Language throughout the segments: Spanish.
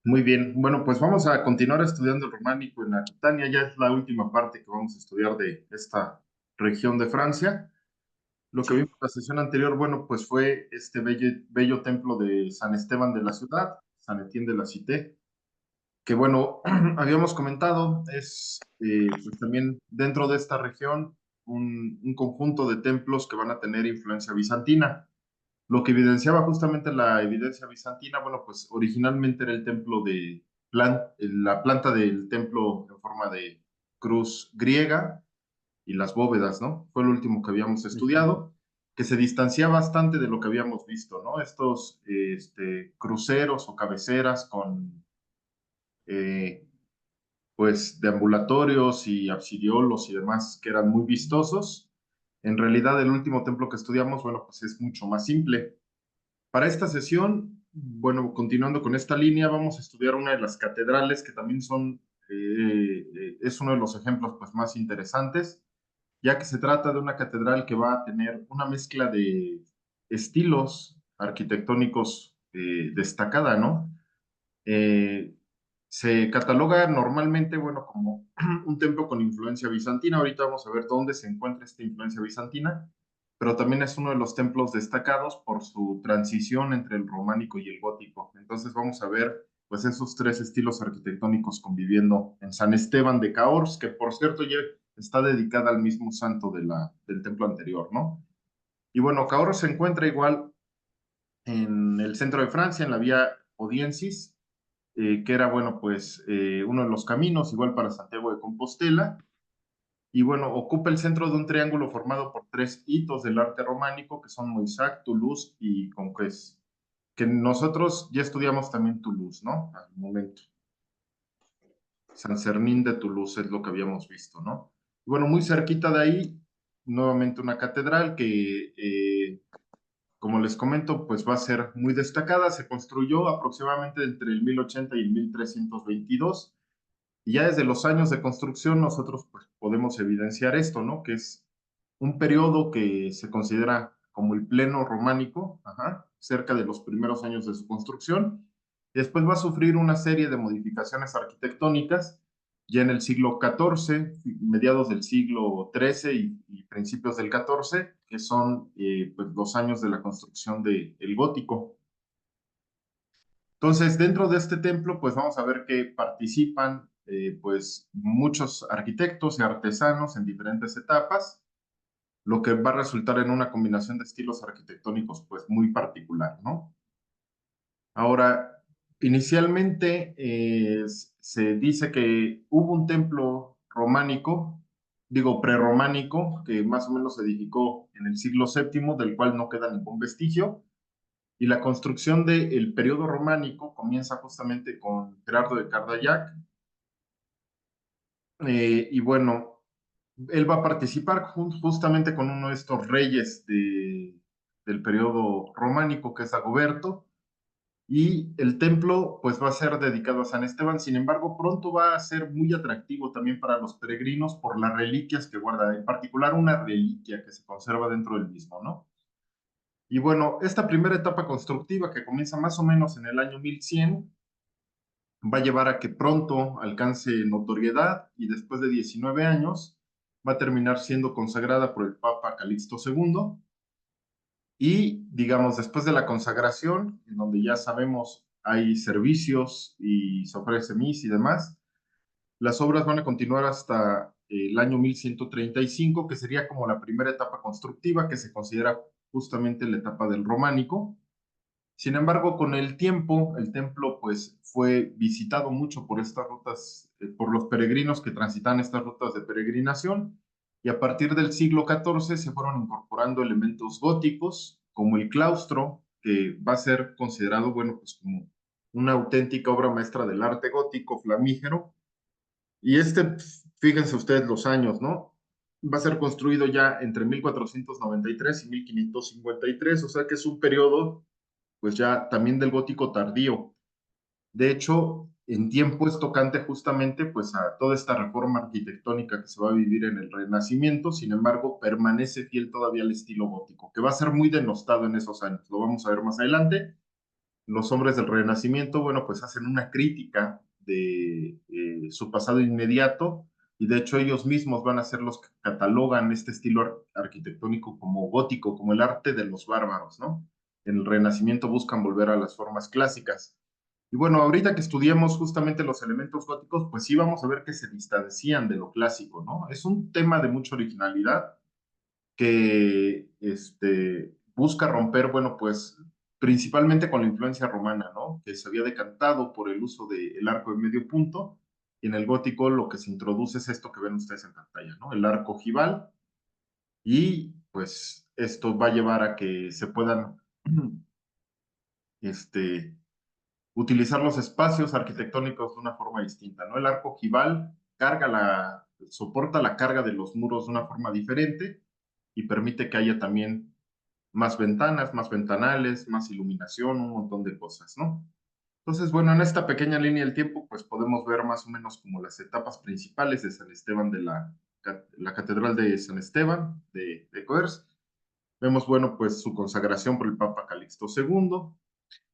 Muy bien, bueno, pues vamos a continuar estudiando el románico en Aquitania, ya es la última parte que vamos a estudiar de esta región de Francia. Lo que Sí, vimos la sesión anterior, bueno, pues fue este bello templo de San Esteban de la ciudad, San Etienne de la Cité, que bueno, habíamos comentado, es pues también dentro de esta región un conjunto de templos que van a tener influencia bizantina. Lo que evidenciaba justamente la evidencia bizantina, bueno, pues originalmente era el templo la planta del templo en forma de cruz griega y las bóvedas, ¿no? Fue lo último que habíamos ujú, estudiado, que se distancia bastante de lo que habíamos visto, ¿no? Estos cruceros o cabeceras con, eh, pues, deambulatorios y absidiolos y demás que eran muy vistosos. En realidad, el último templo que estudiamos, bueno, pues es mucho más simple. Para esta sesión, bueno, continuando con esta línea, vamos a estudiar una de las catedrales que también es uno de los ejemplos pues, más interesantes, ya que se trata de una catedral que va a tener una mezcla de estilos arquitectónicos destacada, ¿no? Eh, Se cataloga normalmente, bueno, como un templo con influencia bizantina. Ahorita vamos a ver dónde se encuentra esta influencia bizantina, pero también es uno de los templos destacados por su transición entre el románico y el gótico. Entonces vamos a ver, pues, esos tres estilos arquitectónicos conviviendo en San Esteban de Caors, que por cierto ya está dedicada al mismo santo del templo anterior, ¿no? Y bueno, Cahors se encuentra igual en el centro de Francia, en la vía Odiensis, que era, bueno, pues uno de los caminos, igual para Santiago de Compostela, y bueno, ocupa el centro de un triángulo formado por tres hitos del arte románico, que son Moissac, Toulouse y Conques, que nosotros ya estudiamos también Toulouse, ¿no? Al momento. San Cernín de Toulouse es lo que habíamos visto, ¿no? Y bueno, muy cerquita de ahí, nuevamente una catedral que como les comento, pues va a ser muy destacada. Se construyó aproximadamente entre el 1080 y el 1322. Y ya desde los años de construcción nosotros pues, podemos evidenciar esto, ¿no? Que es un periodo que se considera como el pleno románico, ajá, cerca de los primeros años de su construcción. Después va a sufrir una serie de modificaciones arquitectónicas ya en el siglo XIV, mediados del siglo XIII y principios del XIV, que son pues, los años de la construcción del gótico. Entonces, dentro de este templo, pues vamos a ver que participan pues muchos arquitectos y artesanos en diferentes etapas, lo que va a resultar en una combinación de estilos arquitectónicos pues muy particular, ¿no? Ahora, inicialmente se dice que hubo un templo románico, digo prerrománico, que más o menos se edificó en el siglo VII, del cual no queda ningún vestigio, y la construcción del periodo románico comienza justamente con Gerardo de Cardayac, y bueno, él va a participar justamente con uno de estos reyes del periodo románico, que es Dagoberto, y el templo pues va a ser dedicado a San Esteban. Sin embargo, pronto va a ser muy atractivo también para los peregrinos por las reliquias que guarda, en particular una reliquia que se conserva dentro del mismo, ¿no? Y bueno, esta primera etapa constructiva que comienza más o menos en el año 1100 va a llevar a que pronto alcance notoriedad y después de 19 años va a terminar siendo consagrada por el Papa Calixto II. Y, digamos, después de la consagración, en donde ya sabemos hay servicios y se ofrece misa y demás, las obras van a continuar hasta el año 1135, que sería como la primera etapa constructiva, que se considera justamente la etapa del románico. Sin embargo, con el tiempo, el templo pues fue visitado mucho por estas rutas, por los peregrinos que transitan estas rutas de peregrinación, y a partir del siglo XIV se fueron incorporando elementos góticos, como el claustro, que va a ser considerado, bueno, pues como una auténtica obra maestra del arte gótico flamígero. Y fíjense ustedes los años, ¿no? Va a ser construido ya entre 1493 y 1553, o sea que es un periodo pues ya también del gótico tardío. De hecho, en tiempo es tocante justamente pues a toda esta reforma arquitectónica que se va a vivir en el Renacimiento. Sin embargo, permanece fiel todavía al estilo gótico, que va a ser muy denostado en esos años, lo vamos a ver más adelante. los hombres del Renacimiento, bueno, pues hacen una crítica de su pasado inmediato y de hecho ellos mismos van a ser los que catalogan este estilo arquitectónico como gótico, como el arte de los bárbaros, ¿no? En el Renacimiento buscan volver a las formas clásicas. Y bueno, ahorita que estudiemos justamente los elementos góticos, pues sí vamos a ver que se distancian de lo clásico, ¿no? Es un tema de mucha originalidad que busca romper, bueno, pues principalmente con la influencia romana, ¿no? Que se había decantado por el uso del arco de medio punto, y en el gótico lo que se introduce es esto que ven ustedes en pantalla, ¿no? El arco ojival, y pues esto va a llevar a que se puedan este, utilizar los espacios arquitectónicos de una forma distinta, ¿no? El arco ojival soporta la carga de los muros de una forma diferente y permite que haya también más ventanas, más ventanales, más iluminación, un montón de cosas, ¿no? Entonces, bueno, en esta pequeña línea del tiempo, pues podemos ver más o menos como las etapas principales de San Esteban la Catedral de San Esteban de Coers. Vemos, bueno, pues su consagración por el Papa Calixto II.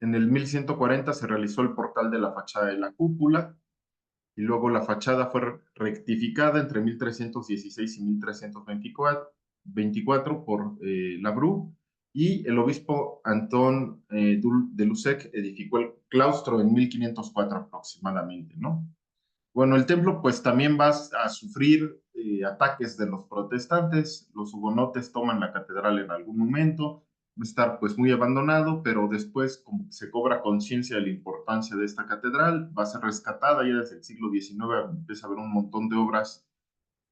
En el 1140 se realizó el portal de la fachada de la cúpula, y luego la fachada fue rectificada entre 1316 y 1324 por Labrú, y el obispo Antón de Lusec edificó el claustro en 1504 aproximadamente, ¿no? Bueno, el templo pues también va a sufrir ataques de los protestantes. Los hugonotes toman la catedral en algún momento, va a estar pues muy abandonado, pero después como se cobra conciencia de la importancia de esta catedral, va a ser rescatada ya desde el siglo XIX, empieza a haber un montón de obras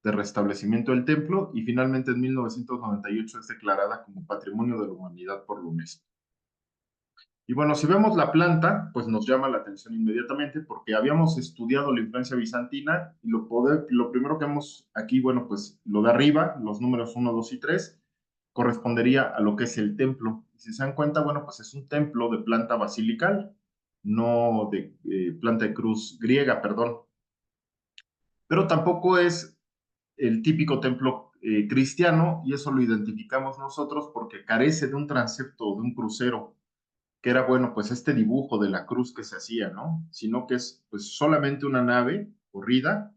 de restablecimiento del templo, y finalmente en 1998 es declarada como Patrimonio de la Humanidad por la UNESCO. Y bueno, si vemos la planta, pues nos llama la atención inmediatamente porque habíamos estudiado la influencia bizantina, y lo primero que vemos aquí, bueno, pues lo de arriba, los números 1, 2 y 3, correspondería a lo que es el templo. Y si se dan cuenta, bueno, pues es un templo de planta basilical, no de planta de cruz griega, perdón. Pero tampoco es el típico templo cristiano, y eso lo identificamos nosotros porque carece de un transepto, de un crucero, que era, bueno, pues este dibujo de la cruz que se hacía, ¿no? Sino que es pues solamente una nave corrida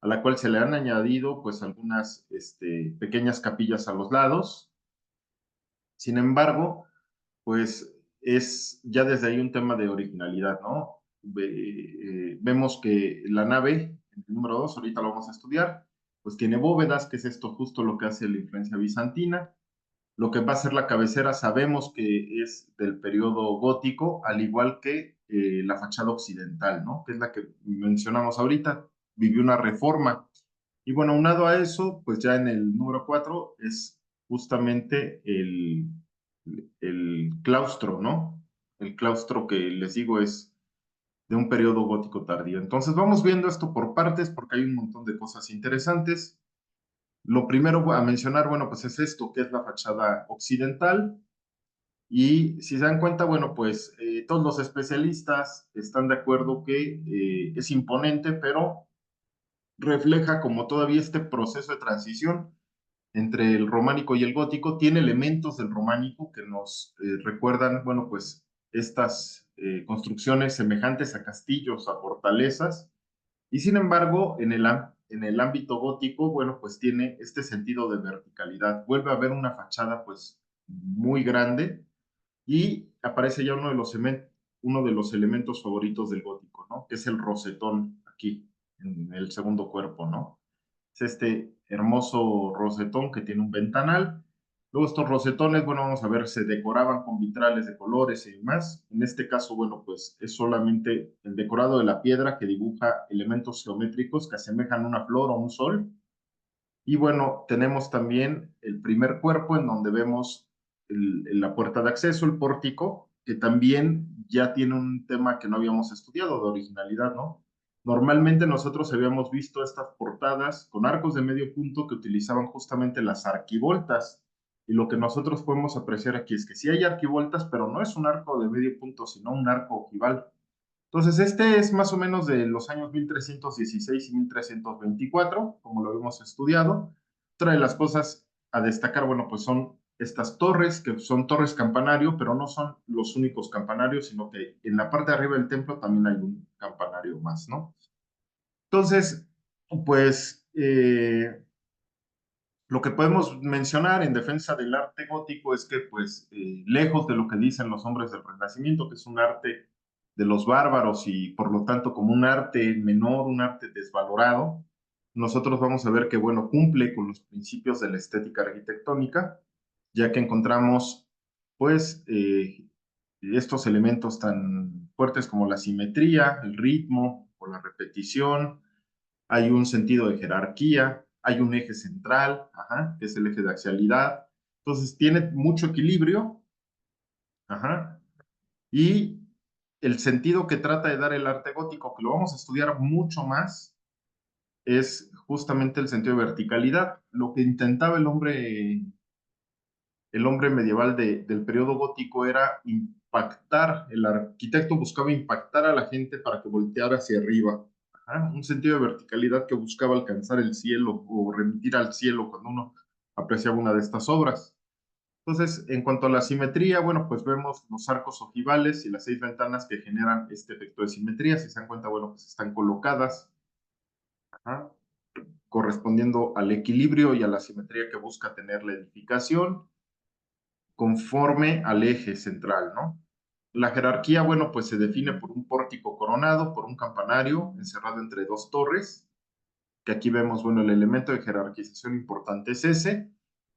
a la cual se le han añadido pues algunas pequeñas capillas a los lados. Sin embargo, pues es ya desde ahí un tema de originalidad, ¿no? Vemos que la nave, el número 2, ahorita lo vamos a estudiar, pues tiene bóvedas, que es esto justo lo que hace la influencia bizantina. Lo que va a ser la cabecera sabemos que es del periodo gótico, al igual que la fachada occidental, ¿no? Que es la que mencionamos ahorita, vivió una reforma. Y bueno, aunado a eso, pues ya en el número 4 es justamente el claustro, ¿no? El claustro que les digo es de un periodo gótico tardío. Entonces vamos viendo esto por partes porque hay un montón de cosas interesantes. Lo primero a mencionar, bueno, pues es esto, que es la fachada occidental. Y si se dan cuenta, bueno, pues todos los especialistas están de acuerdo que es imponente, pero refleja como todavía este proceso de transición entre el románico y el gótico. Tiene elementos del románico que nos recuerdan, bueno, pues estas construcciones semejantes a castillos, a fortalezas, y sin embargo, en el ámbito gótico, bueno, pues tiene este sentido de verticalidad. Vuelve a haber una fachada pues muy grande, y aparece ya uno de los elementos favoritos del gótico, ¿no? Que es el rosetón aquí, en el segundo cuerpo, ¿no? Es este hermoso rosetón que tiene un ventanal. Luego estos rosetones, bueno, vamos a ver, se decoraban con vitrales de colores y demás. En este caso, bueno, pues es solamente el decorado de la piedra que dibuja elementos geométricos que asemejan una flor o un sol. Y bueno, tenemos también el primer cuerpo en donde vemos la puerta de acceso, el pórtico, que también ya tiene un tema que no habíamos estudiado de originalidad, ¿no? Normalmente nosotros habíamos visto estas portadas con arcos de medio punto que utilizaban justamente las arquivoltas. Y lo que nosotros podemos apreciar aquí es que sí hay arquivoltas, pero no es un arco de medio punto, sino un arco ojival. Entonces, este es más o menos de los años 1316 y 1324, como lo hemos estudiado. Otra de las cosas a destacar, bueno, pues son estas torres, que son torres campanario, pero no son los únicos campanarios, sino que en la parte de arriba del templo también hay un campanario más, ¿no? Entonces, pues lo que podemos mencionar en defensa del arte gótico es que, pues, lejos de lo que dicen los hombres del Renacimiento, que es un arte de los bárbaros y por lo tanto como un arte menor, un arte desvalorado, nosotros vamos a ver que, bueno, cumple con los principios de la estética arquitectónica, ya que encontramos, pues, estos elementos tan fuertes como la simetría, el ritmo o la repetición. Hay un sentido de jerarquía, hay un eje central, ajá, que es el eje de axialidad. Entonces tiene mucho equilibrio, ajá, y el sentido que trata de dar el arte gótico, que lo vamos a estudiar mucho más, es justamente el sentido de verticalidad. Lo que intentaba el hombre medieval del periodo gótico era impactar, el arquitecto buscaba impactar a la gente para que volteara hacia arriba. Ajá, un sentido de verticalidad que buscaba alcanzar el cielo o remitir al cielo cuando uno apreciaba una de estas obras. Entonces, en cuanto a la simetría, bueno, pues vemos los arcos ojivales y las 6 ventanas que generan este efecto de simetría. Si se dan cuenta, bueno, pues están colocadas, ajá, correspondiendo al equilibrio y a la simetría que busca tener la edificación conforme al eje central, ¿no? La jerarquía, bueno, pues se define por un pórtico coronado, por un campanario encerrado entre dos torres, que aquí vemos, bueno, el elemento de jerarquización importante es ese.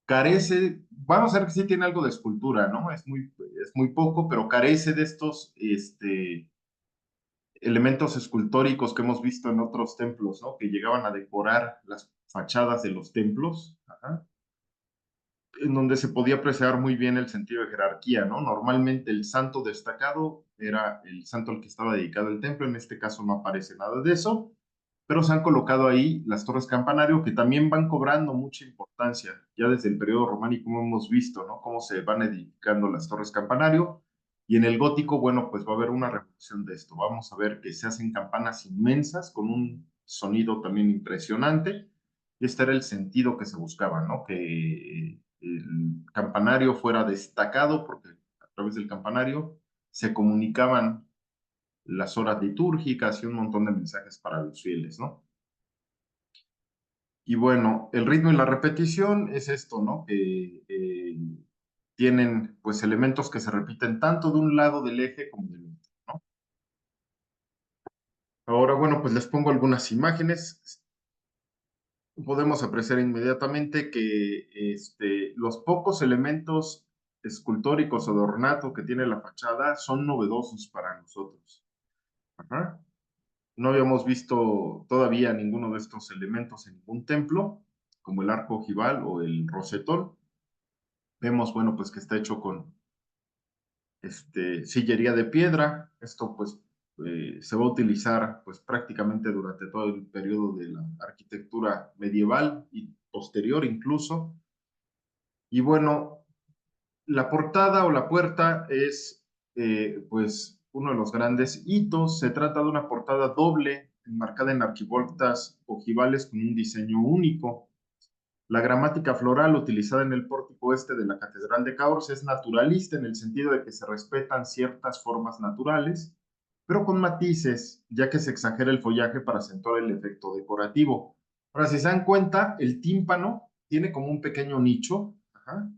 Carece, vamos a ver que sí tiene algo de escultura, ¿no? Es muy poco, pero carece de estos elementos escultóricos que hemos visto en otros templos, ¿no? Que llegaban a decorar las fachadas de los templos. Ajá, en donde se podía apreciar muy bien el sentido de jerarquía, ¿no? Normalmente el santo destacado era el santo al que estaba dedicado el templo, en este caso no aparece nada de eso, pero se han colocado ahí las torres campanario que también van cobrando mucha importancia, ya desde el periodo románico hemos visto, ¿no? Cómo se van edificando las torres campanario, y en el gótico, bueno, pues va a haber una revolución de esto, vamos a ver que se hacen campanas inmensas con un sonido también impresionante, y este era el sentido que se buscaba, ¿no? Que el campanario fuera destacado, porque a través del campanario se comunicaban las horas litúrgicas y un montón de mensajes para los fieles, ¿no? Y bueno, el ritmo y la repetición es esto, ¿no? Que tienen pues elementos que se repiten tanto de un lado del eje como del otro, ¿no? Ahora, bueno, pues les pongo algunas imágenes. Podemos apreciar inmediatamente que los pocos elementos escultóricos o de ornato que tiene la fachada son novedosos para nosotros. Ajá. No habíamos visto todavía ninguno de estos elementos en ningún templo, como el arco ojival o el rosetón. Vemos, bueno, pues que está hecho con sillería de piedra. Esto, pues, se va a utilizar, pues, prácticamente durante todo el periodo de la arquitectura medieval y posterior incluso. Y bueno, la portada o la puerta es, pues, uno de los grandes hitos. Se trata de una portada doble, enmarcada en arquivoltas ojivales con un diseño único. La gramática floral utilizada en el pórtico este de la Catedral de Cahors es naturalista en el sentido de que se respetan ciertas formas naturales, pero con matices, ya que se exagera el follaje para acentuar el efecto decorativo. Ahora, si se dan cuenta, el tímpano tiene como un pequeño nicho, ajá,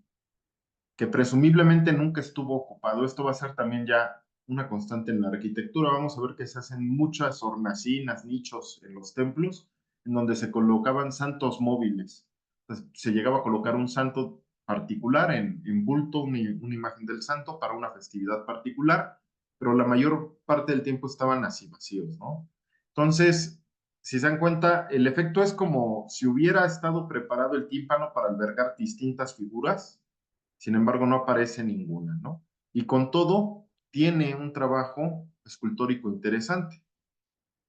que presumiblemente nunca estuvo ocupado. Esto va a ser también ya una constante en la arquitectura. Vamos a ver que se hacen muchas hornacinas, nichos en los templos, en donde se colocaban santos móviles. Entonces, se llegaba a colocar un santo particular en bulto, una imagen del santo para una festividad particular, pero la mayor parte del tiempo estaban así vacíos, ¿no? Entonces, si se dan cuenta, el efecto es como si hubiera estado preparado el tímpano para albergar distintas figuras, sin embargo no aparece ninguna, ¿no? Y con todo, tiene un trabajo escultórico interesante.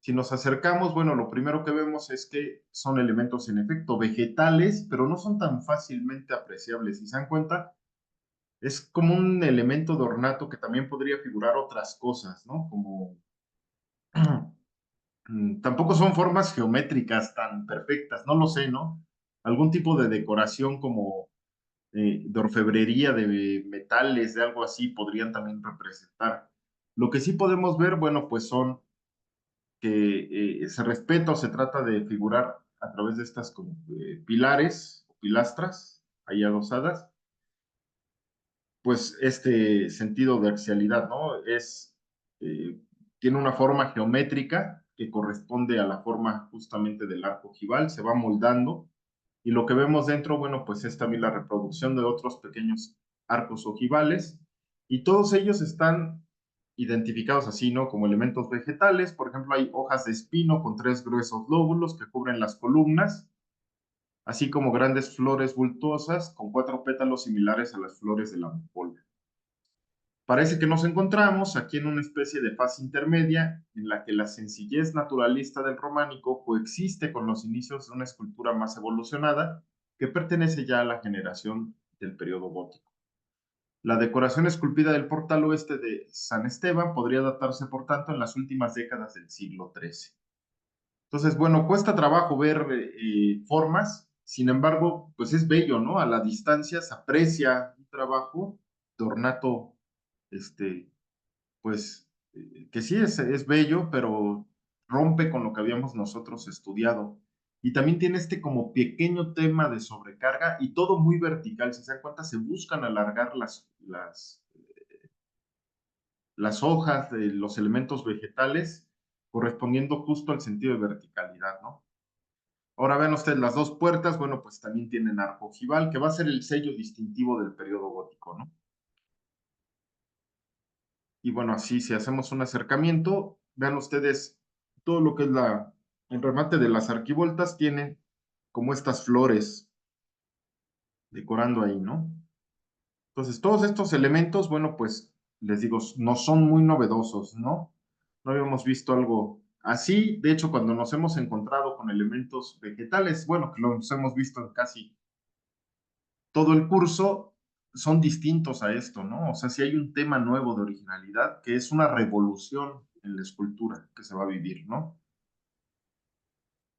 Si nos acercamos, bueno, lo primero que vemos es que son elementos en efecto vegetales, pero no son tan fácilmente apreciables. Si se dan cuenta, es como un elemento de ornato que también podría figurar otras cosas, ¿no? Como tampoco son formas geométricas tan perfectas, no lo sé, ¿no? Algún tipo de decoración como de orfebrería, de metales, de algo así, podrían también representar. Lo que sí podemos ver, bueno, pues son que se respeta o se trata de figurar a través de estas como, pilares o pilastras ahí adosadas, pues este sentido de axialidad, ¿no? Tiene una forma geométrica que corresponde a la forma justamente del arco ojival, se va moldando y lo que vemos dentro, bueno, pues es también la reproducción de otros pequeños arcos ojivales y todos ellos están identificados así, ¿no? Como elementos vegetales, por ejemplo, hay hojas de espino con 3 gruesos lóbulos que cubren las columnas, así como grandes flores bultuosas con 4 pétalos similares a las flores de la amapola. Parece que nos encontramos aquí en una especie de fase intermedia en la que la sencillez naturalista del románico coexiste con los inicios de una escultura más evolucionada que pertenece ya a la generación del periodo gótico. La decoración esculpida del portal oeste de San Esteban podría datarse, por tanto, en las últimas décadas del siglo XIII. Entonces, bueno, cuesta trabajo ver formas, sin embargo, pues es bello, ¿no? A la distancia se aprecia un trabajo de ornato, este, pues, que sí es bello, pero rompe con lo que habíamos nosotros estudiado. Y también tiene este como pequeño tema de sobrecarga y todo muy vertical. Si se dan cuenta, se buscan alargar las hojas de los elementos vegetales, correspondiendo justo al sentido de verticalidad, ¿no? Ahora vean ustedes las dos puertas, bueno, pues también tienen arco ojival, que va a ser el sello distintivo del periodo gótico, ¿no? Y bueno, así si hacemos un acercamiento, vean ustedes todo lo que es el remate de las arquivoltas, tiene como estas flores decorando ahí, ¿no? Entonces, todos estos elementos, bueno, pues les digo, no son muy novedosos, ¿no? No habíamos visto algo así. De hecho, cuando nos hemos encontrado con elementos vegetales, bueno, que los hemos visto en casi todo el curso, son distintos a esto, ¿no? O sea, si hay un tema nuevo de originalidad, que es una revolución en la escultura que se va a vivir, ¿no?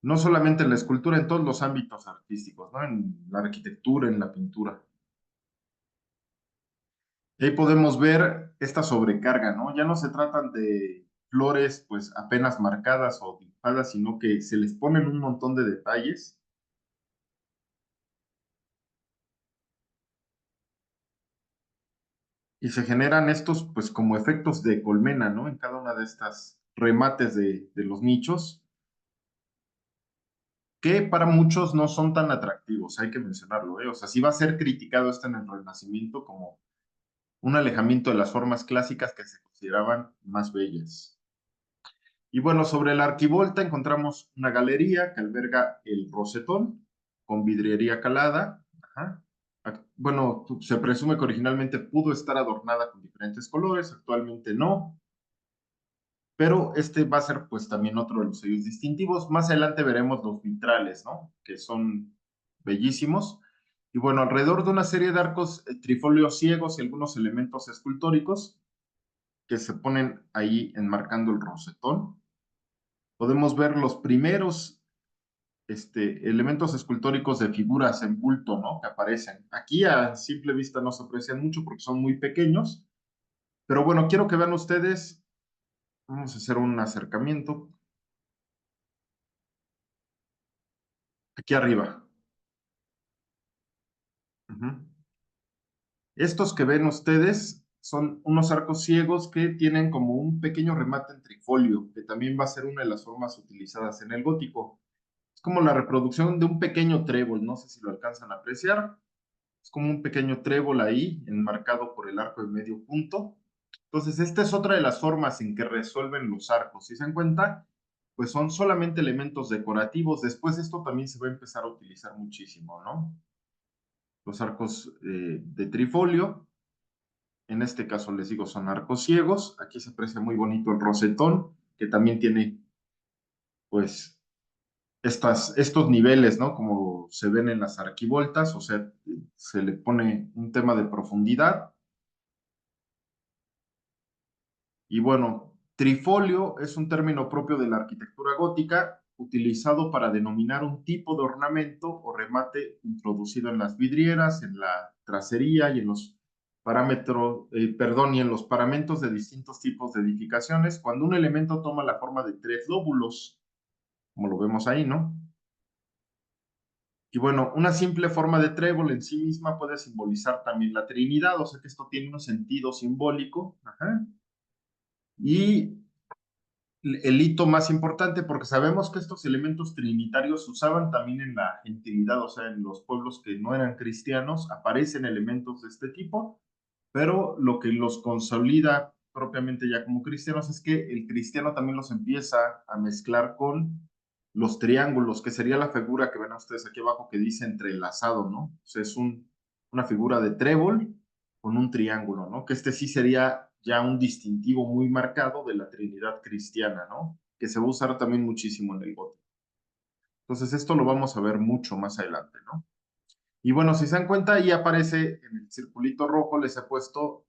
No solamente en la escultura, en todos los ámbitos artísticos, ¿no? En la arquitectura, en la pintura. Y ahí podemos ver esta sobrecarga, ¿no? Ya no se tratan de flores pues apenas marcadas o dibujadas, sino que se les ponen un montón de detalles y se generan estos pues como efectos de colmena, ¿no? En cada una de estas remates de los nichos, que para muchos no son tan atractivos, hay que mencionarlo, ¿eh? O sea, sí va a ser criticado esto en el Renacimiento como un alejamiento de las formas clásicas que se consideraban más bellas. Y bueno, sobre la arquivolta encontramos una galería que alberga el rosetón con vidriería calada. Ajá. Bueno, se presume que originalmente pudo estar adornada con diferentes colores, actualmente no, pero este va a ser pues también otro de los sellos distintivos. Más adelante veremos los vitrales, ¿no? Que son bellísimos. Y bueno, alrededor de una serie de arcos trifolios ciegos y algunos elementos escultóricos que se ponen ahí enmarcando el rosetón, podemos ver los primeros elementos escultóricos de figuras en bulto, ¿no? Que aparecen. Aquí a simple vista no se aprecian mucho porque son muy pequeños, pero bueno, quiero que vean ustedes, vamos a hacer un acercamiento aquí arriba. Ujú. Estos que ven ustedes son unos arcos ciegos que tienen como un pequeño remate en trifolio, que también va a ser una de las formas utilizadas en el gótico. Es como la reproducción de un pequeño trébol, no sé si lo alcanzan a apreciar. Es como un pequeño trébol ahí, enmarcado por el arco de medio punto. Entonces, esta es otra de las formas en que resuelven los arcos. Si se dan cuenta, pues son solamente elementos decorativos. Después esto también se va a empezar a utilizar muchísimo, ¿no? Los arcos de trifolio, en este caso les digo, son arcos ciegos. Aquí se aprecia muy bonito el rosetón, que también tiene, pues, estos niveles, ¿no? Como se ven en las arquivoltas, o sea, se le pone un tema de profundidad. Y bueno, trifolio es un término propio de la arquitectura gótica, utilizado para denominar un tipo de ornamento o remate introducido en las vidrieras, en la tracería y en los parámetros, perdón, y en los paramentos de distintos tipos de edificaciones, cuando un elemento toma la forma de tres lóbulos, como lo vemos ahí, ¿no? Y bueno, una simple forma de trébol en sí misma puede simbolizar también la Trinidad, o sea que esto tiene un sentido simbólico. Ajá. Y el hito más importante, porque sabemos que estos elementos trinitarios se usaban también en la gentilidad, o sea, en los pueblos que no eran cristianos, aparecen elementos de este tipo, pero lo que los consolida propiamente ya como cristianos es que el cristiano también los empieza a mezclar con los triángulos, que sería la figura que ven ustedes aquí abajo que dice entrelazado, ¿no? O sea, es una figura de trébol con un triángulo, ¿no? Que este sí sería ya un distintivo muy marcado de la Trinidad cristiana, ¿no? Que se va a usar también muchísimo en el gótico. Entonces, esto lo vamos a ver mucho más adelante, ¿no? Y bueno, si se dan cuenta, ahí aparece en el circulito rojo, les he puesto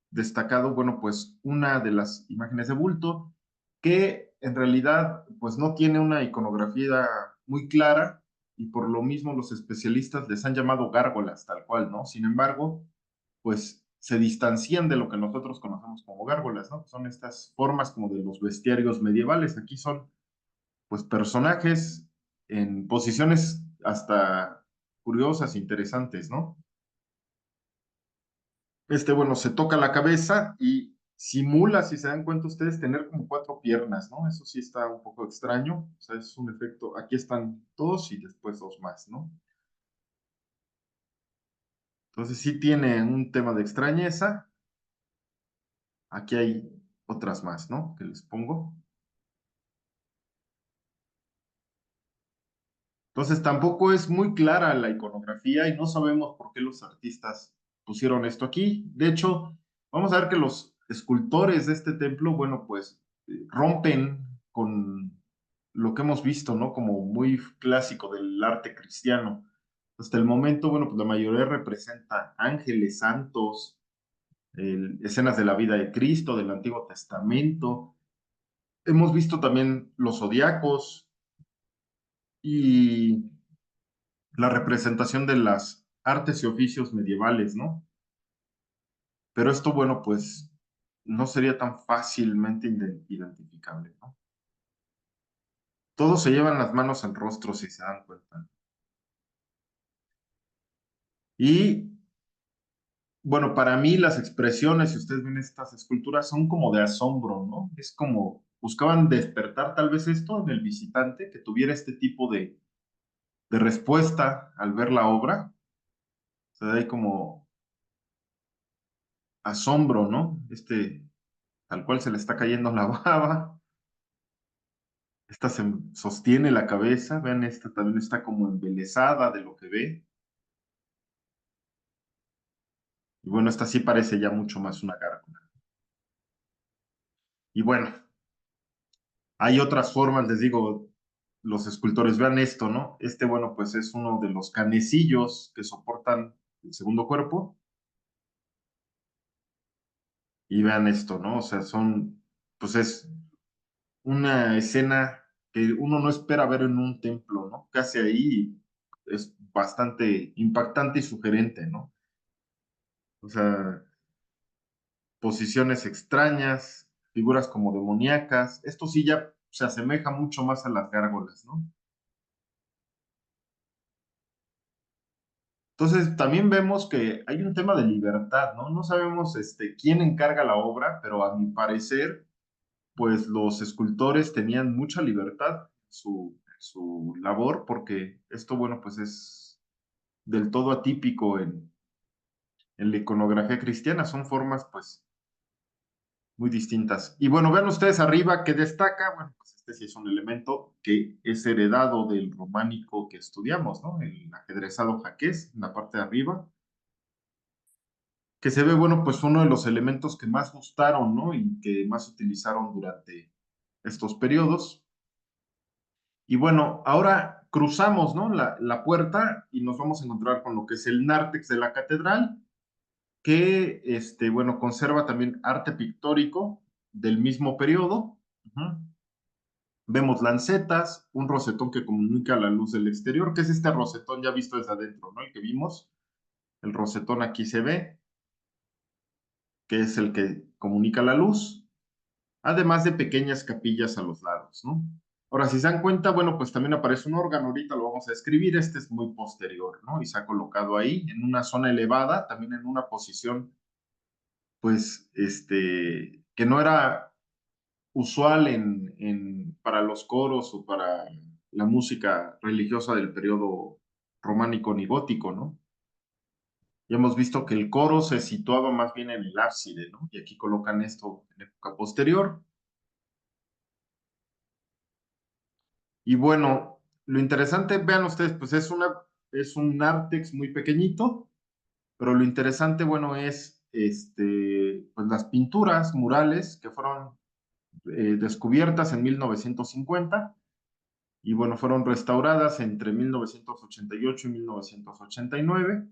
destacado, bueno, pues una de las imágenes de bulto, que en realidad, pues no tiene una iconografía muy clara, y por lo mismo los especialistas les han llamado gárgolas, tal cual, ¿no? Sin embargo, pues se distancian de lo que nosotros conocemos como gárgolas, ¿no? Son estas formas como de los bestiarios medievales. Aquí son, pues, personajes en posiciones hasta curiosas, interesantes, ¿no? Bueno, se toca la cabeza y simula, si se dan cuenta ustedes, tener como cuatro piernas, ¿no? Eso sí está un poco extraño, o sea, es un efecto, aquí están dos y después dos más, ¿no? Entonces sí tiene un tema de extrañeza, aquí hay otras más, ¿no? Que les pongo. Entonces tampoco es muy clara la iconografía y no sabemos por qué los artistas pusieron esto aquí. De hecho, vamos a ver que los escultores de este templo, bueno, pues rompen con lo que hemos visto, ¿no? Como muy clásico del arte cristiano. Hasta el momento, bueno, pues la mayoría representa ángeles, santos, escenas de la vida de Cristo, del Antiguo Testamento. Hemos visto también los zodiacos y la representación de las artes y oficios medievales, ¿no? Pero esto, bueno, pues no sería tan fácilmente identificable, ¿no? Todos se llevan las manos al rostro, si se dan cuenta. Y, bueno, para mí las expresiones, si ustedes ven estas esculturas, son como de asombro, ¿no? Es como buscaban despertar tal vez esto en el visitante, que tuviera este tipo de respuesta al ver la obra. O sea, hay como asombro, ¿no? Tal cual se le está cayendo la baba. Esta se sostiene la cabeza, vean, esta también está como embelesada de lo que ve. Y bueno, esta sí parece ya mucho más una gárgola. Y bueno, hay otras formas, les digo, los escultores, vean esto, ¿no? Bueno, pues es uno de los canecillos que soportan el segundo cuerpo. Y vean esto, ¿no? O sea, pues es una escena que uno no espera ver en un templo, ¿no? Casi ahí es bastante impactante y sugerente, ¿no? O sea, posiciones extrañas, figuras como demoníacas. Esto sí ya se asemeja mucho más a las gárgolas, ¿no? Entonces, también vemos que hay un tema de libertad, ¿no? No sabemos quién encarga la obra, pero a mi parecer, pues los escultores tenían mucha libertad en su labor, porque esto, bueno, pues es del todo atípico en la iconografía cristiana. Son formas, pues, muy distintas. Y bueno, vean ustedes arriba que destaca, bueno, pues este sí es un elemento que es heredado del románico que estudiamos, ¿no? El ajedrezado jaqués, en la parte de arriba, que se ve, bueno, pues uno de los elementos que más gustaron, ¿no? Y que más utilizaron durante estos periodos. Y bueno, ahora cruzamos, ¿no? La puerta y nos vamos a encontrar con lo que es el nártex de la catedral, que, bueno, conserva también arte pictórico del mismo periodo. Ujú. Vemos lancetas, un rosetón que comunica la luz del exterior, que es este rosetón ya visto desde adentro, ¿no? El que vimos. El rosetón aquí se ve, que es el que comunica la luz, además de pequeñas capillas a los lados, ¿no? Ahora, si se dan cuenta, bueno, pues también aparece un órgano, ahorita lo vamos a escribir, este es muy posterior, ¿no? Y se ha colocado ahí, en una zona elevada, también en una posición, pues, que no era usual para los coros o para la música religiosa del periodo románico ni gótico, ¿no? Ya hemos visto que el coro se situaba más bien en el ábside, ¿no? Y aquí colocan esto en época posterior. Y bueno, lo interesante, vean ustedes, pues es un nártex muy pequeñito, pero lo interesante, bueno, es pues las pinturas murales que fueron descubiertas en 1950 y bueno, fueron restauradas entre 1988 y 1989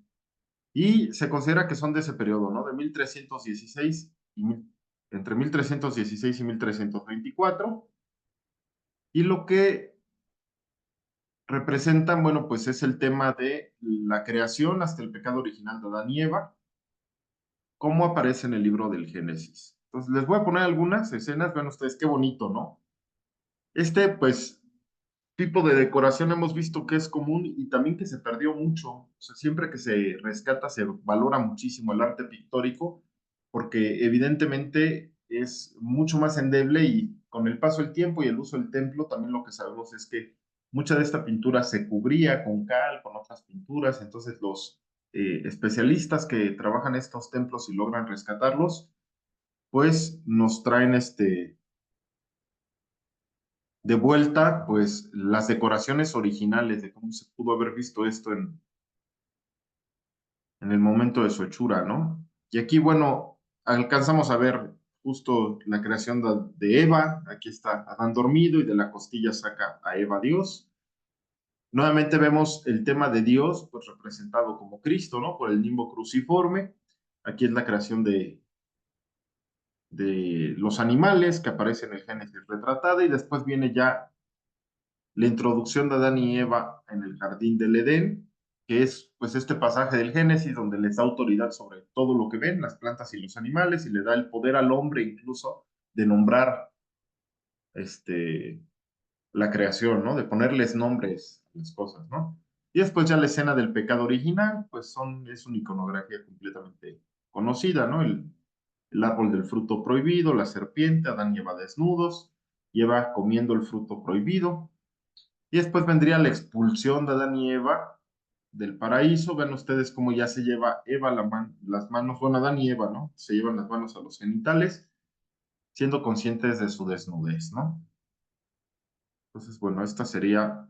y se considera que son de ese periodo, ¿no? De 1316 entre 1316 y 1324. Y lo que representan, bueno, pues es el tema de la creación hasta el pecado original de Adán y Eva, cómo aparece en el libro del Génesis. Entonces, les voy a poner algunas escenas, vean ustedes qué bonito, ¿no? Pues, tipo de decoración hemos visto que es común y también que se perdió mucho. O sea, siempre que se rescata, se valora muchísimo el arte pictórico, porque evidentemente es mucho más endeble y con el paso del tiempo y el uso del templo, también lo que sabemos es que mucha de esta pintura se cubría con cal, con otras pinturas, entonces los especialistas que trabajan estos templos y logran rescatarlos, pues nos traen de vuelta, pues las decoraciones originales de cómo se pudo haber visto esto en el momento de su hechura, ¿no? Y aquí, bueno, alcanzamos a ver justo la creación de Eva, aquí está Adán dormido y de la costilla saca a Eva Dios. Nuevamente vemos el tema de Dios, pues representado como Cristo, ¿no? Por el nimbo cruciforme. Aquí es la creación de los animales que aparecen en el Génesis retratada y después viene ya la introducción de Adán y Eva en el jardín del Edén, que es pues este pasaje del Génesis donde les da autoridad sobre todo lo que ven, las plantas y los animales, y le da el poder al hombre incluso de nombrar este, la creación, ¿no? De ponerles nombres a las cosas, ¿no? Y después ya la escena del pecado original, pues es una iconografía completamente conocida, ¿no? El árbol del fruto prohibido, la serpiente, Adán y Eva desnudos, y Eva comiendo el fruto prohibido, y después vendría la expulsión de Adán y Eva del paraíso. Ven ustedes cómo ya se lleva Eva las manos, bueno, Adán y Eva, ¿no? Se llevan las manos a los genitales, siendo conscientes de su desnudez, ¿no? Entonces, bueno, esta sería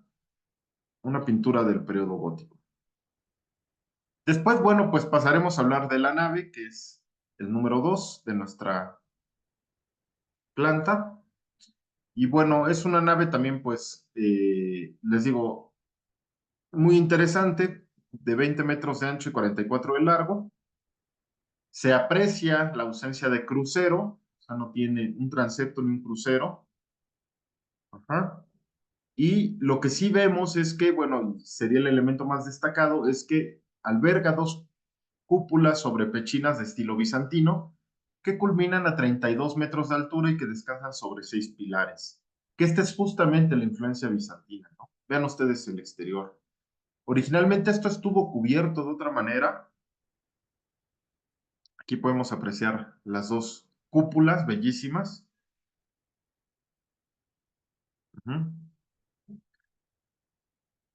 una pintura del periodo gótico. Después, bueno, pues pasaremos a hablar de la nave, que es el número 2 de nuestra planta. Y bueno, es una nave también, pues, les digo, muy interesante, de 20 metros de ancho y 44 de largo. Se aprecia la ausencia de crucero, o sea, no tiene un transepto ni un crucero. Ajá. Y lo que sí vemos es que, bueno, sería el elemento más destacado, es que alberga dos cúpulas sobre pechinas de estilo bizantino que culminan a 32 metros de altura y que descansan sobre 6 pilares. Que esta es justamente la influencia bizantina, ¿no? Vean ustedes el exterior. Originalmente esto estuvo cubierto de otra manera. Aquí podemos apreciar las dos cúpulas bellísimas. Ujú.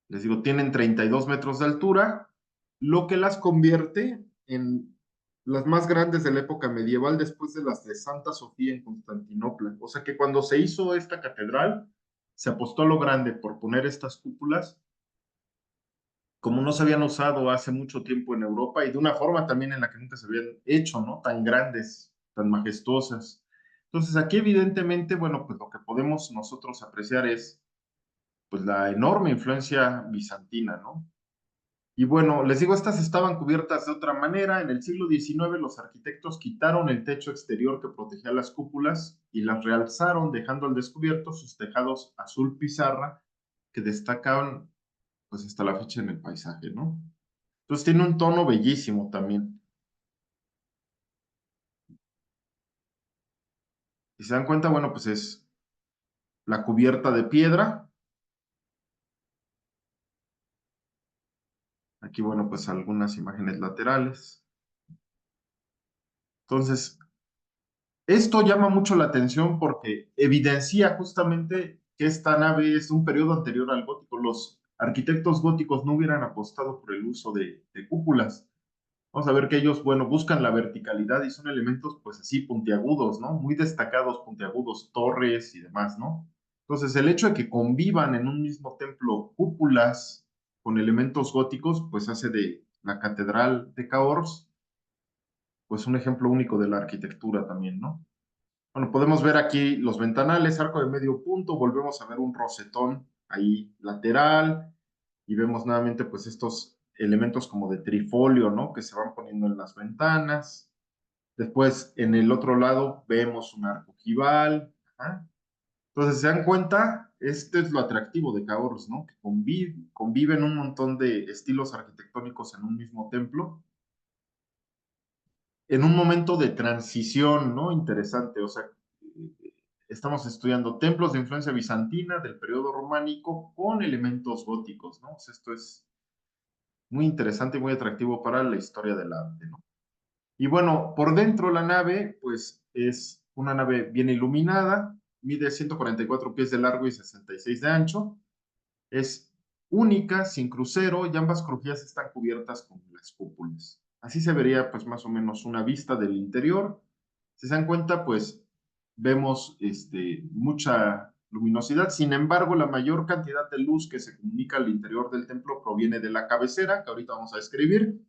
Les digo, tienen 32 metros de altura, lo que las convierte en las más grandes de la época medieval después de las de Santa Sofía en Constantinopla. O sea que cuando se hizo esta catedral, se apostó a lo grande por poner estas cúpulas, como no se habían usado hace mucho tiempo en Europa y de una forma también en la que nunca se habían hecho, ¿no? Tan grandes, tan majestuosas. Entonces aquí evidentemente, bueno, pues lo que podemos nosotros apreciar es pues la enorme influencia bizantina, ¿no? Y bueno, les digo, estas estaban cubiertas de otra manera. En el siglo XIX los arquitectos quitaron el techo exterior que protegía las cúpulas y las realzaron, dejando al descubierto sus tejados azul pizarra que destacaban pues hasta la fecha en el paisaje, ¿no? Entonces tiene un tono bellísimo también. Si se dan cuenta, bueno, pues es la cubierta de piedra. Aquí, bueno, pues algunas imágenes laterales. Entonces, esto llama mucho la atención porque evidencia justamente que esta nave es de un periodo anterior al gótico. Los arquitectos góticos no hubieran apostado por el uso de cúpulas. Vamos a ver que ellos, bueno, buscan la verticalidad y son elementos, pues así, puntiagudos, ¿no? Muy destacados, puntiagudos, torres y demás, ¿no? Entonces, el hecho de que convivan en un mismo templo cúpulas con elementos góticos, pues hace de la Catedral de Cahors, pues un ejemplo único de la arquitectura también, ¿no? Bueno, podemos ver aquí los ventanales, arco de medio punto, volvemos a ver un rosetón ahí lateral y vemos nuevamente pues estos elementos como de trifolio, ¿no? Que se van poniendo en las ventanas. Después en el otro lado vemos un arco ojival. Ajá. Entonces, ¿se dan cuenta? Este es lo atractivo de Cahors, ¿no? Que conviven un montón de estilos arquitectónicos en un mismo templo en un momento de transición, ¿no? Interesante, o sea, estamos estudiando templos de influencia bizantina del periodo románico con elementos góticos, ¿no? O sea, esto es muy interesante y muy atractivo para la historia del arte, ¿no? Y bueno, por dentro la nave, pues es una nave bien iluminada, mide 144 pies de largo y 66 de ancho, es única, sin crucero, y ambas crujías están cubiertas con las cúpulas. Así se vería pues más o menos una vista del interior. Si se dan cuenta, pues vemos mucha luminosidad. Sin embargo, la mayor cantidad de luz que se comunica al interior del templo proviene de la cabecera, que ahorita vamos a describir.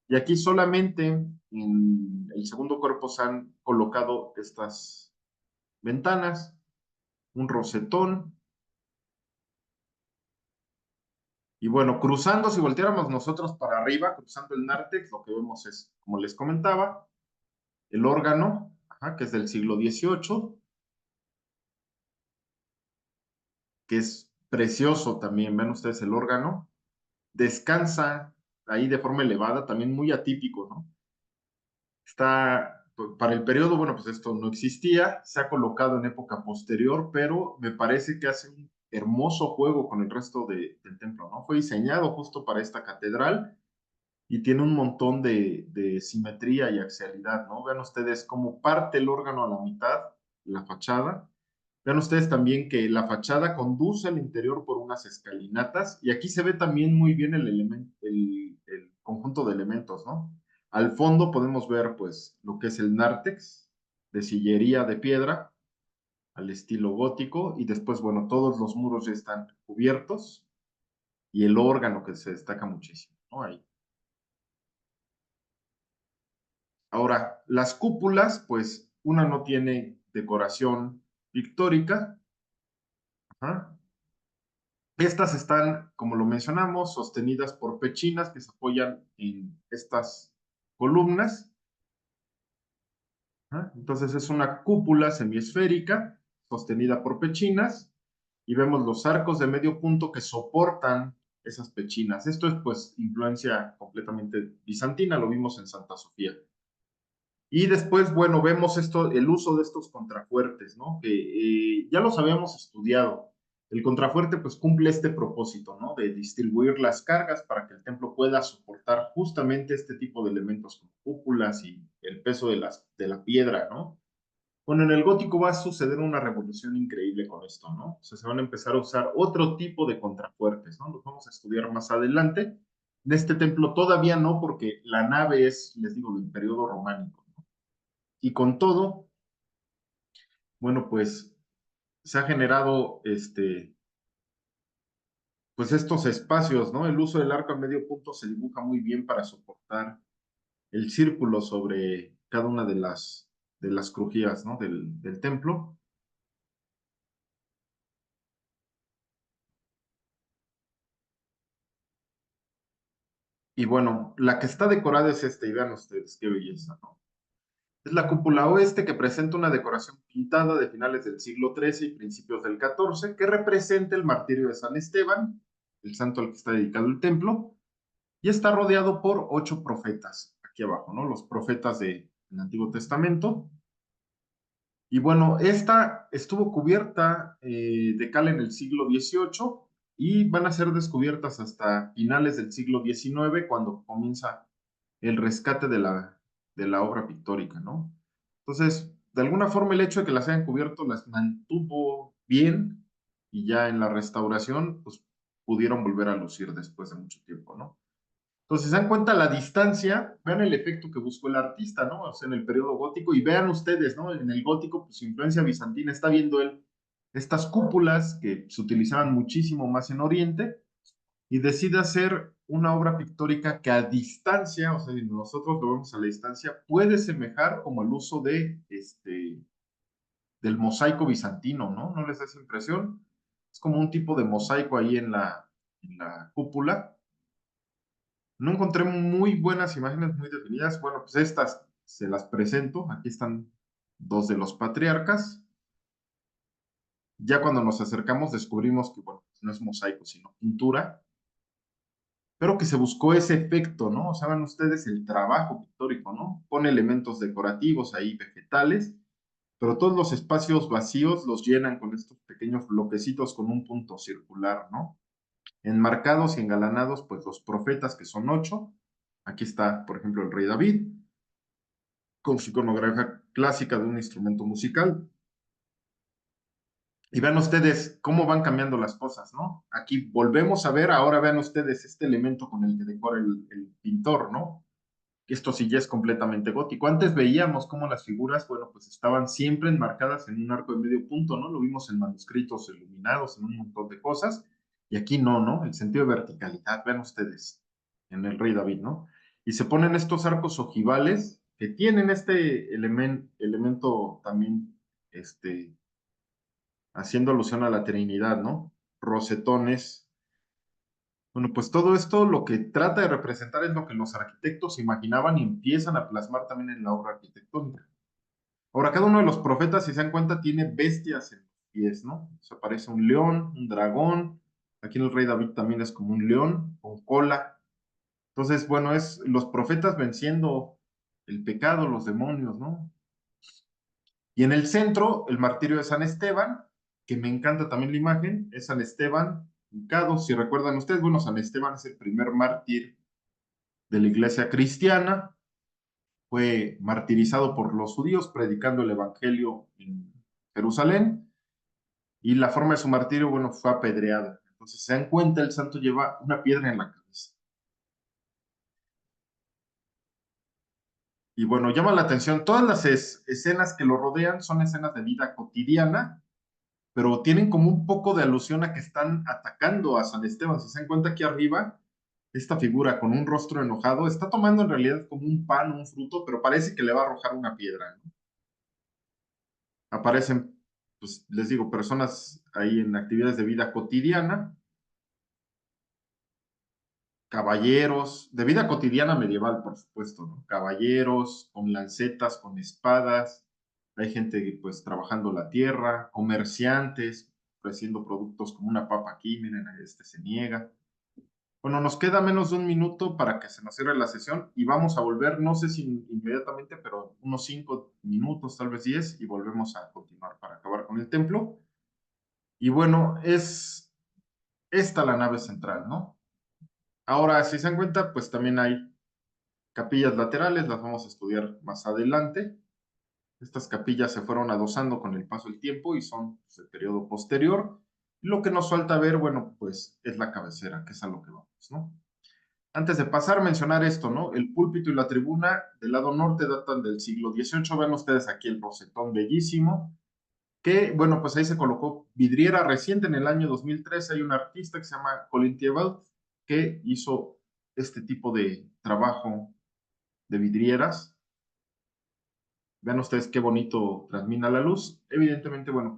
Y aquí solamente en el segundo cuerpo se han colocado estas ventanas, un rosetón. Y bueno, cruzando, si volteáramos nosotros para arriba, cruzando el nártex, lo que vemos es, como les comentaba, el órgano, ajá, que es del siglo XVIII, que es precioso también. Ven ustedes el órgano. Descansa ahí de forma elevada, también muy atípico, ¿no? Está, para el periodo, bueno, pues esto no existía, se ha colocado en época posterior, pero me parece que hace un hermoso juego con el resto del templo, ¿no? Fue diseñado justo para esta catedral y tiene un montón de simetría y axialidad, ¿no? Vean ustedes cómo parte el órgano a la mitad, la fachada. Vean ustedes también que la fachada conduce al interior por unas escalinatas y aquí se ve también muy bien el elemento, el conjunto de elementos, ¿no? Al fondo podemos ver pues lo que es el nártex de sillería de piedra al estilo gótico y después, bueno, todos los muros ya están cubiertos y el órgano que se destaca muchísimo, ¿no? Ahí. Ahora, las cúpulas, pues una no tiene decoración pictórica. Ajá. Estas están, como lo mencionamos, sostenidas por pechinas que se apoyan en estas columnas. Ajá. Entonces es una cúpula semiesférica sostenida por pechinas y vemos los arcos de medio punto que soportan esas pechinas. Esto es pues influencia completamente bizantina, lo vimos en Santa Sofía. Y después, bueno, vemos esto, el uso de estos contrafuertes, ¿no? Que ya los habíamos estudiado. El contrafuerte, pues, cumple este propósito, ¿no? De distribuir las cargas para que el templo pueda soportar justamente este tipo de elementos como cúpulas y el peso de la piedra, ¿no? Bueno, en el gótico va a suceder una revolución increíble con esto, ¿no? O sea, se van a empezar a usar otro tipo de contrafuertes, ¿no? Los vamos a estudiar más adelante. En este templo todavía no, porque la nave es, les digo, del periodo románico. Y con todo, bueno, pues se ha generado pues estos espacios, ¿no? El uso del arco a medio punto se dibuja muy bien para soportar el círculo sobre cada una de las crujías, ¿no? Del templo. Y bueno, la que está decorada es esta, y vean ustedes qué belleza, ¿no? Es la cúpula oeste que presenta una decoración pintada de finales del siglo XIII y principios del XIV, que representa el martirio de San Esteban, el santo al que está dedicado el templo. y está rodeado por 8 profetas aquí abajo, ¿no? Los profetas del Antiguo Testamento. Y bueno, esta estuvo cubierta de cal en el siglo XVIII y van a ser descubiertas hasta finales del siglo XIX, cuando comienza el rescate de la obra pictórica, ¿no? Entonces, de alguna forma el hecho de que las hayan cubierto las mantuvo bien, y ya en la restauración, pues pudieron volver a lucir después de mucho tiempo, ¿no? Entonces, se dan cuenta la distancia, vean el efecto que buscó el artista, ¿no? O sea, en el periodo gótico, y vean ustedes, ¿no? En el gótico, pues su influencia bizantina, está viendo él estas cúpulas que se utilizaban muchísimo más en Oriente, y decide hacer una obra pictórica que a distancia, o sea, si nosotros lo vemos a la distancia, puede semejar como el uso del mosaico bizantino, ¿no? ¿No les da esa impresión? Es como un tipo de mosaico ahí en la cúpula. No encontré muy buenas imágenes muy definidas. Bueno, pues estas se las presento. Aquí están dos de los patriarcas. Ya cuando nos acercamos descubrimos que, bueno, no es mosaico, sino pintura, pero que se buscó ese efecto, ¿no? Saben ustedes el trabajo pictórico, ¿no? Pone elementos decorativos ahí, vegetales, pero todos los espacios vacíos los llenan con estos pequeños bloquecitos con un punto circular, ¿no? Enmarcados y engalanados, pues los profetas, que son 8. Aquí está, por ejemplo, el rey David, con su iconografía clásica de un instrumento musical. Y vean ustedes cómo van cambiando las cosas, ¿no? Aquí volvemos a ver, ahora vean ustedes este elemento con el que decora el pintor, ¿no? Esto sí ya es completamente gótico. Antes veíamos cómo las figuras, bueno, pues estaban siempre enmarcadas en un arco de medio punto, ¿no? Lo vimos en manuscritos iluminados, en un montón de cosas, y aquí no, ¿no? El sentido de verticalidad, vean ustedes, en el rey David, ¿no? Y se ponen estos arcos ojivales que tienen este elemento también, haciendo alusión a la Trinidad, ¿no? Rosetones. Bueno, pues todo esto lo que trata de representar es lo que los arquitectos imaginaban y empiezan a plasmar también en la obra arquitectónica. Ahora, cada uno de los profetas, si se dan cuenta, tiene bestias en los pies, ¿no? O sea, aparece un león, un dragón. Aquí en el rey David también es como un león con cola. Entonces, bueno, es los profetas venciendo el pecado, los demonios, ¿no? Y en el centro, el martirio de San Esteban, que me encanta también la imagen, es San Esteban hincado. Si recuerdan ustedes, bueno, San Esteban es el primer mártir de la iglesia cristiana, fue martirizado por los judíos predicando el evangelio en Jerusalén, y la forma de su martirio, bueno, fue apedreada. Entonces, se dan cuenta, el santo lleva una piedra en la cabeza. Y bueno, llama la atención, todas las escenas que lo rodean son escenas de vida cotidiana, pero tienen como un poco de alusión a que están atacando a San Esteban. Si se dan cuenta aquí arriba, esta figura con un rostro enojado está tomando en realidad como un pan, un fruto, pero parece que le va a arrojar una piedra, ¿no? Aparecen, pues les digo, personas ahí en actividades de vida cotidiana, caballeros, de vida cotidiana medieval, por supuesto, ¿no? Caballeros con lancetas, con espadas, hay gente pues trabajando la tierra, comerciantes ofreciendo productos como una papa aquí, miren, este se niega. Bueno, nos queda menos de un minuto para que se nos cierre la sesión y vamos a volver, no sé si inmediatamente, pero unos 5 minutos, tal vez 10, y volvemos a continuar para acabar con el templo. Y bueno, es esta la nave central, ¿no? Ahora, si se dan cuenta, pues también hay capillas laterales, las vamos a estudiar más adelante. Estas capillas se fueron adosando con el paso del tiempo y son pues, del periodo posterior. Lo que nos falta ver, bueno, pues es la cabecera, que es a lo que vamos, ¿no? Antes de pasar, mencionar esto, ¿no? El púlpito y la tribuna del lado norte datan del siglo XVIII. Ven ustedes aquí el rosetón bellísimo, que, bueno, pues ahí se colocó vidriera reciente en el año 2013. Hay un artista que se llama Colin Thiebald que hizo este tipo de trabajo de vidrieras. Vean ustedes qué bonito transmina la luz. Evidentemente, bueno,